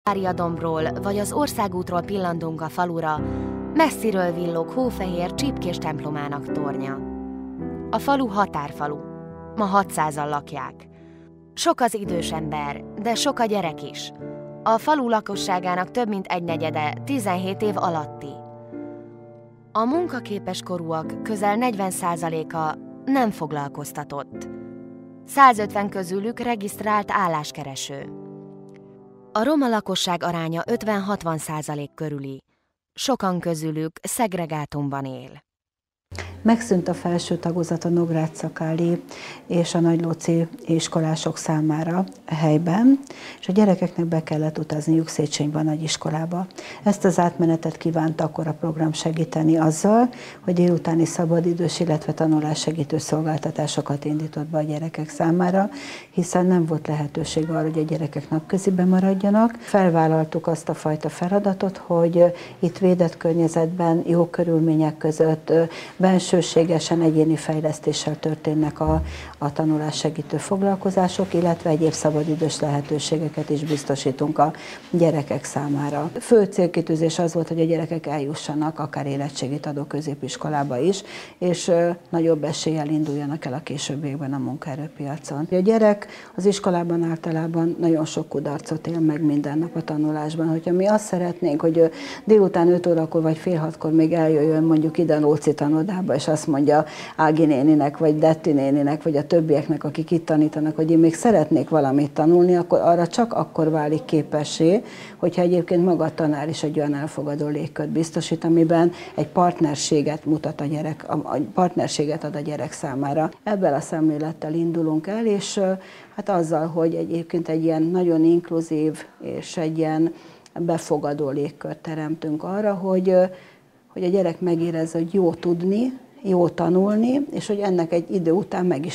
Máriadombról vagy az országútról pillantunk a falura, messziről villog Hófehér csipkés templomának tornya. A falu határfalu, ma 600-an lakják. Sok az idős ember, de sok a gyerek is. A falu lakosságának több mint egynegyede 17 év alatti. A munkaképes korúak közel 40%-a nem foglalkoztatott. 150 közülük regisztrált álláskereső. A roma lakosság aránya 50-60% körüli. Sokan közülük szegregátumban él. Megszűnt a felső tagozat a Nógrád-Szakáli és a Nagylóci iskolások számára a helyben, és a gyerekeknek be kellett utazniuk Széchenybe a nagyiskolába. Ezt az átmenetet kívánta akkor a program segíteni azzal, hogy délutáni szabadidős, illetve tanulássegítő szolgáltatásokat indított be a gyerekek számára, hiszen nem volt lehetőség arra, hogy a gyerekek napköziben maradjanak. Felvállaltuk azt a fajta feladatot, hogy itt védett környezetben, jó körülmények között, bensőségesen, egyéni fejlesztéssel történnek a tanulássegítő foglalkozások, illetve egyéb szabadidős lehetőségeket is biztosítunk a gyerekek számára. Fő célkitűzés az volt, hogy a gyerekek eljussanak akár érettségit adó középiskolába is, és nagyobb eséllyel induljanak el a későbbiekben a munkaerőpiacon. A gyerek az iskolában általában nagyon sok kudarcot él meg minden nap a tanulásban. Hogyha mi azt szeretnénk, hogy délután 5 órakor vagy fél 6-kor még eljöjjön mondjuk ide a Lóci tanodába, és azt mondja Ági néninek, vagy Detti néninek, vagy a többieknek, akik itt tanítanak, hogy én még szeretnék valamit tanulni, akkor arra csak akkor válik képessé, hogyha egyébként maga a tanár is egy olyan elfogadó légkört biztosít, amiben egy partnerséget mutat a gyerek, partnerséget ad a gyerek számára. Ebből a szemlélettel indulunk el, és hát azzal, hogy egyébként egy ilyen nagyon inkluzív és egy ilyen befogadó légkört teremtünk arra, hogy a gyerek megérezze, hogy jó tudni, jó tanulni, és hogy ennek egy idő után meg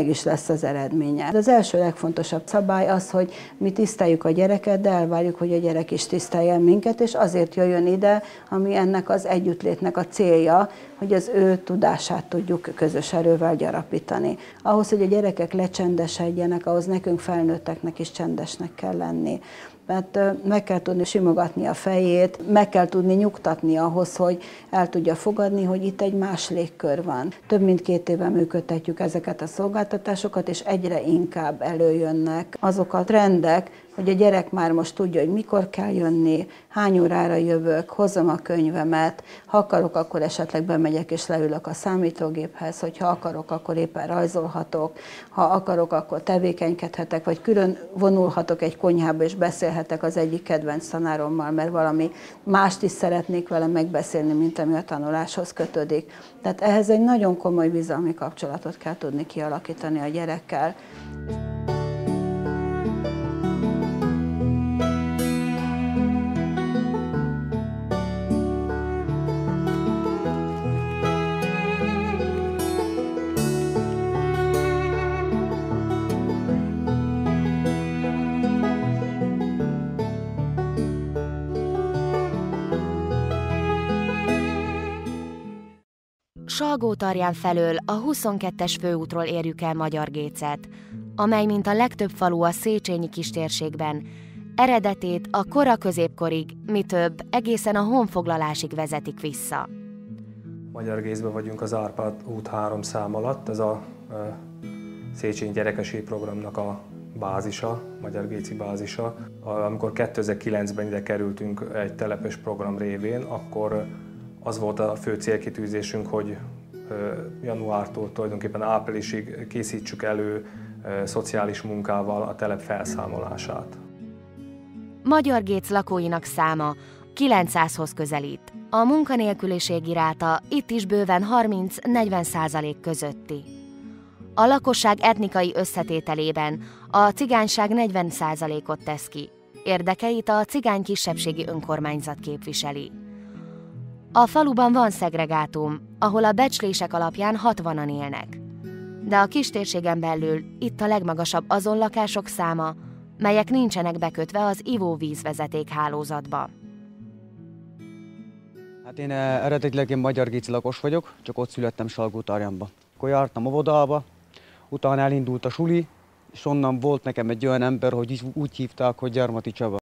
is lesz az eredménye. Az első legfontosabb szabály az, hogy mi tiszteljük a gyereket, de elvárjuk, hogy a gyerek is tiszteljen minket, és azért jöjjön ide, ami ennek az együttlétnek a célja, hogy az ő tudását tudjuk közös erővel gyarapítani. Ahhoz, hogy a gyerekek lecsendesedjenek, ahhoz nekünk felnőtteknek is csendesnek kell lenni. Mert meg kell tudni simogatni a fejét, meg kell tudni nyugtatni ahhoz, hogy el tudja fogadni, hogy itt egy más légkör van. Több mint 2 éve működtetjük ezeket a szolgáltatásokat, és egyre inkább előjönnek azok a trendek, hogy a gyerek már most tudja, hogy mikor kell jönni, hány órára jövök, hozom a könyvemet, ha akarok, akkor esetleg bemegyek és leülök a számítógéphez, hogyha akarok, akkor éppen rajzolhatok, ha akarok, akkor tevékenykedhetek, vagy külön vonulhatok egy konyhába és beszélhetek az egyik kedvenc tanárommal, mert valami mást is szeretnék vele megbeszélni, mint ami a tanuláshoz kötődik. Tehát ehhez egy nagyon komoly bizalmi kapcsolatot kell tudni kialakítani a gyerekkel. Salgótarján felől a 22-es főútról érjük el Magyargécet, amely, mint a legtöbb falu a széchenyi kistérségben, eredetét a kora középkorig, mi több, egészen a honfoglalásig vezetik vissza. Magyargécben vagyunk az Árpád út 3 szám alatt, ez a Széchenyi gyerekeségi programnak a bázisa, magyargéci bázisa. Amikor 2009-ben ide kerültünk egy telepes program révén, akkor az volt a fő célkitűzésünk, hogy januártól tulajdonképpen áprilisig készítsük elő szociális munkával a telep felszámolását. Magyargéc lakóinak száma 900-hoz közelít. A munkanélküliségi ráta itt is bőven 30-40% közötti. A lakosság etnikai összetételében a cigányság 40%-ot tesz ki. Érdekeit a cigány kisebbségi önkormányzat képviseli. A faluban van szegregátum, ahol a becslések alapján 60-an élnek. De a kistérségen belül itt a legmagasabb azon lakások száma, melyek nincsenek bekötve az ivóvízvezeték hálózatba. Hát én eredetileg magyargéci lakos vagyok, csak ott születtem Salgótarjánba. Akkor jártam óvodába, utána elindult a suli, és onnan volt nekem egy olyan ember, hogy úgy hívták, hogy Gyarmati Csaba.